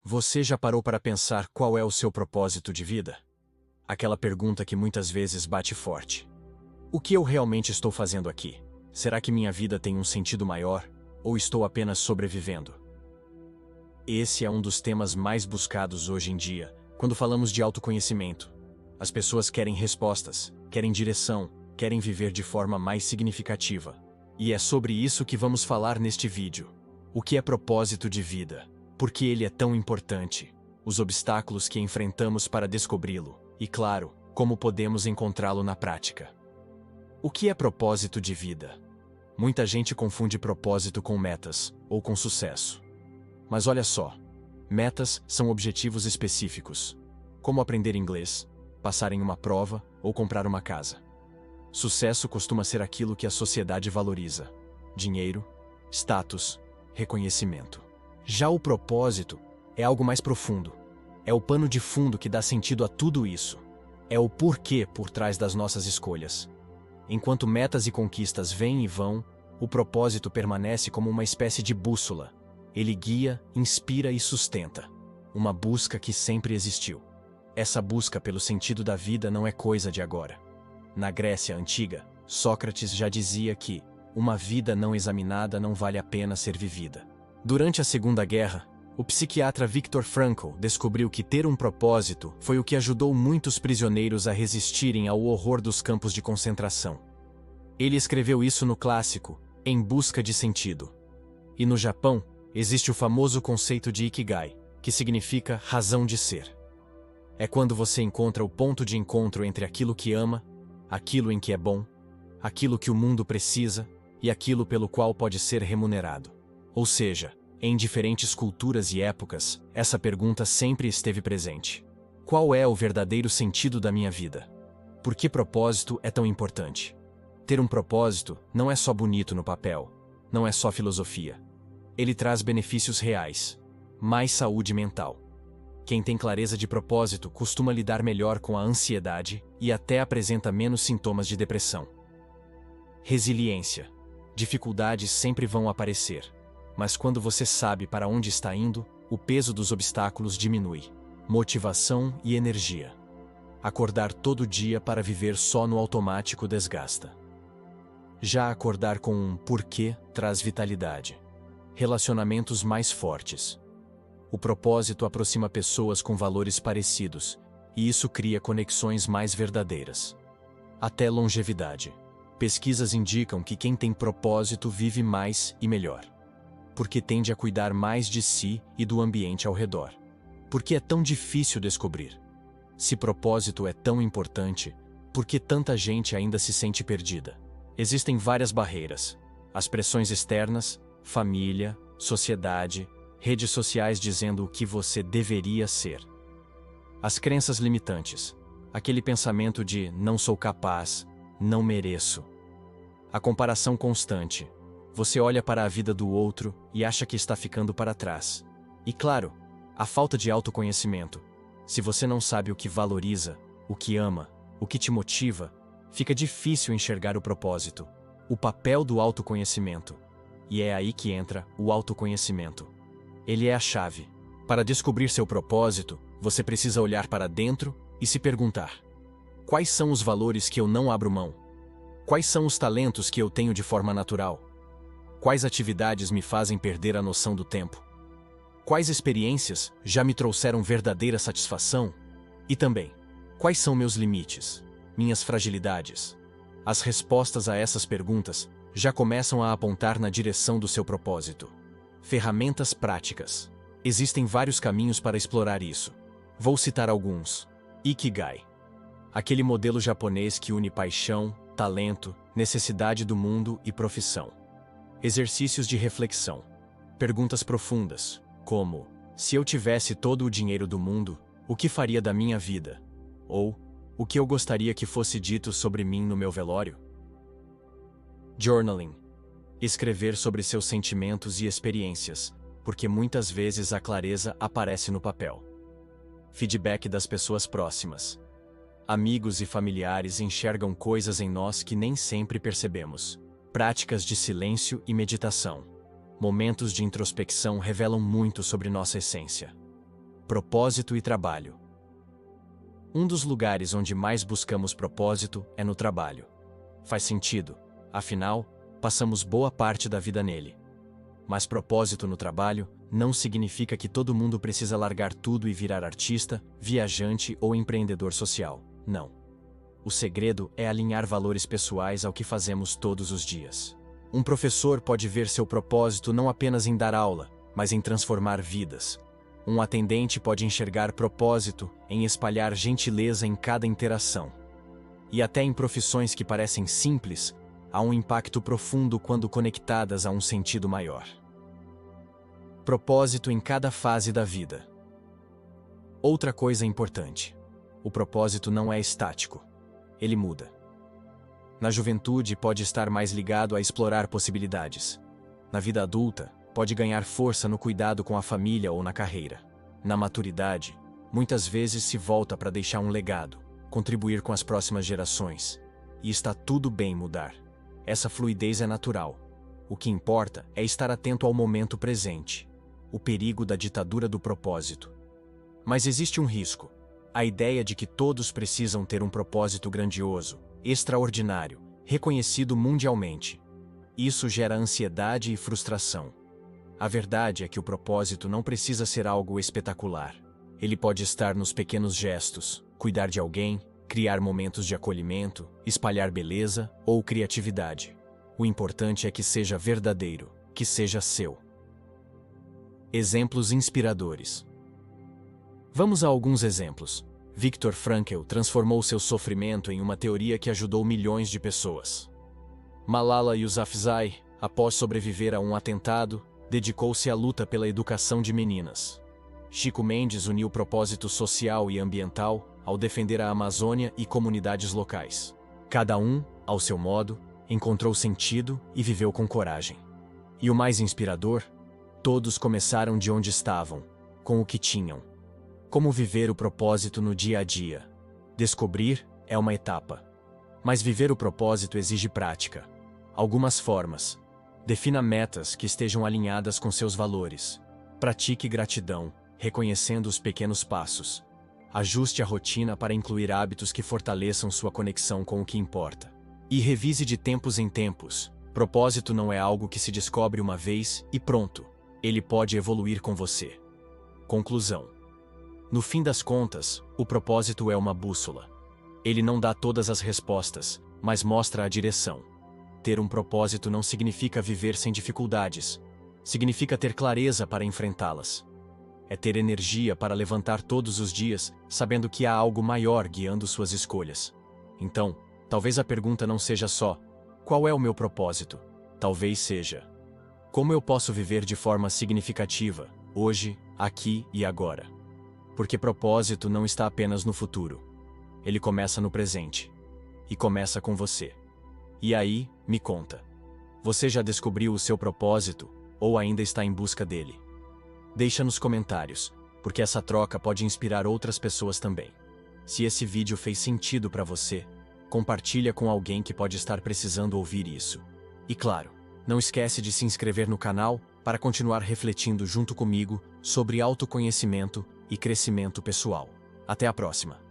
Você já parou para pensar qual é o seu propósito de vida? Aquela pergunta que muitas vezes bate forte. O que eu realmente estou fazendo aqui? Será que minha vida tem um sentido maior, ou estou apenas sobrevivendo? Esse é um dos temas mais buscados hoje em dia, quando falamos de autoconhecimento. As pessoas querem respostas, querem direção, querem viver de forma mais significativa. E é sobre isso que vamos falar neste vídeo. O que é propósito de vida? Por que ele é tão importante? Os obstáculos que enfrentamos para descobri-lo? E, claro, como podemos encontrá-lo na prática? O que é propósito de vida? Muita gente confunde propósito com metas, ou com sucesso. Mas olha só, metas são objetivos específicos, como aprender inglês, passar em uma prova ou comprar uma casa. Sucesso costuma ser aquilo que a sociedade valoriza: dinheiro, status, reconhecimento. Já o propósito é algo mais profundo. É o pano de fundo que dá sentido a tudo isso. É o porquê por trás das nossas escolhas. Enquanto metas e conquistas vêm e vão, o propósito permanece como uma espécie de bússola. Ele guia, inspira e sustenta. Uma busca que sempre existiu. Essa busca pelo sentido da vida não é coisa de agora. Na Grécia Antiga, Sócrates já dizia que uma vida não examinada não vale a pena ser vivida. Durante a Segunda Guerra, o psiquiatra Viktor Frankl descobriu que ter um propósito foi o que ajudou muitos prisioneiros a resistirem ao horror dos campos de concentração. Ele escreveu isso no clássico Em Busca de Sentido. E no Japão, existe o famoso conceito de Ikigai, que significa razão de ser. É quando você encontra o ponto de encontro entre aquilo que ama, aquilo em que é bom, aquilo que o mundo precisa e aquilo pelo qual pode ser remunerado. Ou seja, em diferentes culturas e épocas, essa pergunta sempre esteve presente. Qual é o verdadeiro sentido da minha vida? Por que propósito é tão importante? Ter um propósito não é só bonito no papel, não é só filosofia. Ele traz benefícios reais, mais saúde mental. Quem tem clareza de propósito costuma lidar melhor com a ansiedade e até apresenta menos sintomas de depressão. Resiliência. Dificuldades sempre vão aparecer, mas quando você sabe para onde está indo, o peso dos obstáculos diminui. Motivação e energia. Acordar todo dia para viver só no automático desgasta. Já acordar com um porquê traz vitalidade. Relacionamentos mais fortes. O propósito aproxima pessoas com valores parecidos, e isso cria conexões mais verdadeiras. Até longevidade. Pesquisas indicam que quem tem propósito vive mais e melhor. Porque tende a cuidar mais de si e do ambiente ao redor. Porque é tão difícil descobrir. Se propósito é tão importante, por que tanta gente ainda se sente perdida? Existem várias barreiras. As pressões externas, família, sociedade, redes sociais dizendo o que você deveria ser. As crenças limitantes. Aquele pensamento de não sou capaz, não mereço. A comparação constante. Você olha para a vida do outro e acha que está ficando para trás. E claro, a falta de autoconhecimento. Se você não sabe o que valoriza, o que ama, o que te motiva, fica difícil enxergar o propósito, o papel do autoconhecimento. E é aí que entra o autoconhecimento. Ele é a chave. Para descobrir seu propósito, você precisa olhar para dentro e se perguntar: quais são os valores que eu não abro mão? Quais são os talentos que eu tenho de forma natural? Quais atividades me fazem perder a noção do tempo? Quais experiências já me trouxeram verdadeira satisfação? E também, quais são meus limites, minhas fragilidades? As respostas a essas perguntas já começam a apontar na direção do seu propósito. Ferramentas práticas. Existem vários caminhos para explorar isso. Vou citar alguns. Ikigai. Aquele modelo japonês que une paixão, talento, necessidade do mundo e profissão. Exercícios de reflexão. Perguntas profundas, como: se eu tivesse todo o dinheiro do mundo, o que faria da minha vida? Ou, o que eu gostaria que fosse dito sobre mim no meu velório? Journaling. Escrever sobre seus sentimentos e experiências, porque muitas vezes a clareza aparece no papel. Feedback das pessoas próximas. Amigos e familiares enxergam coisas em nós que nem sempre percebemos. Práticas de silêncio e meditação. Momentos de introspecção revelam muito sobre nossa essência. propósito e trabalho. Um dos lugares onde mais buscamos propósito é no trabalho. Faz sentido, afinal, passamos boa parte da vida nele. Mas propósito no trabalho não significa que todo mundo precisa largar tudo e virar artista, viajante ou empreendedor social. Não. O segredo é alinhar valores pessoais ao que fazemos todos os dias. Um professor pode ver seu propósito não apenas em dar aula, mas em transformar vidas. Um atendente pode enxergar propósito em espalhar gentileza em cada interação. E até em profissões que parecem simples, há um impacto profundo quando conectadas a um sentido maior. Propósito em cada fase da vida. Outra coisa importante: o propósito não é estático. Ele muda. Na juventude, pode estar mais ligado a explorar possibilidades. Na vida adulta, pode ganhar força no cuidado com a família ou na carreira. Na maturidade, muitas vezes se volta para deixar um legado, contribuir com as próximas gerações. E está tudo bem mudar. Essa fluidez é natural. O que importa é estar atento ao momento presente, o perigo da ditadura do propósito. Mas existe um risco: a ideia de que todos precisam ter um propósito grandioso, extraordinário, reconhecido mundialmente. Isso gera ansiedade e frustração. A verdade é que o propósito não precisa ser algo espetacular. Ele pode estar nos pequenos gestos: cuidar de alguém, criar momentos de acolhimento, espalhar beleza ou criatividade. O importante é que seja verdadeiro, que seja seu. Exemplos inspiradores. Vamos a alguns exemplos. Viktor Frankl transformou seu sofrimento em uma teoria que ajudou milhões de pessoas. Malala Yousafzai, após sobreviver a um atentado, dedicou-se à luta pela educação de meninas. Chico Mendes uniu propósito social e ambiental ao defender a Amazônia e comunidades locais. Cada um, ao seu modo, encontrou sentido e viveu com coragem. E o mais inspirador? Todos começaram de onde estavam, com o que tinham. Como viver o propósito no dia a dia? Descobrir é uma etapa. Mas viver o propósito exige prática. Algumas formas. Defina metas que estejam alinhadas com seus valores. Pratique gratidão, reconhecendo os pequenos passos. Ajuste a rotina para incluir hábitos que fortaleçam sua conexão com o que importa. E revise de tempos em tempos. Propósito não é algo que se descobre uma vez e pronto. Ele pode evoluir com você. Conclusão. No fim das contas, o propósito é uma bússola. Ele não dá todas as respostas, mas mostra a direção. Ter um propósito não significa viver sem dificuldades. Significa ter clareza para enfrentá-las. É ter energia para levantar todos os dias, sabendo que há algo maior guiando suas escolhas. Então, talvez a pergunta não seja só: qual é o meu propósito? Talvez seja: como eu posso viver de forma significativa, hoje, aqui e agora? Porque propósito não está apenas no futuro. Ele começa no presente. E começa com você. E aí, me conta. Você já descobriu o seu propósito, ou ainda está em busca dele? Deixa nos comentários, porque essa troca pode inspirar outras pessoas também. Se esse vídeo fez sentido para você, compartilha com alguém que pode estar precisando ouvir isso. E claro, não esquece de se inscrever no canal para continuar refletindo junto comigo sobre autoconhecimento e crescimento pessoal. Até a próxima!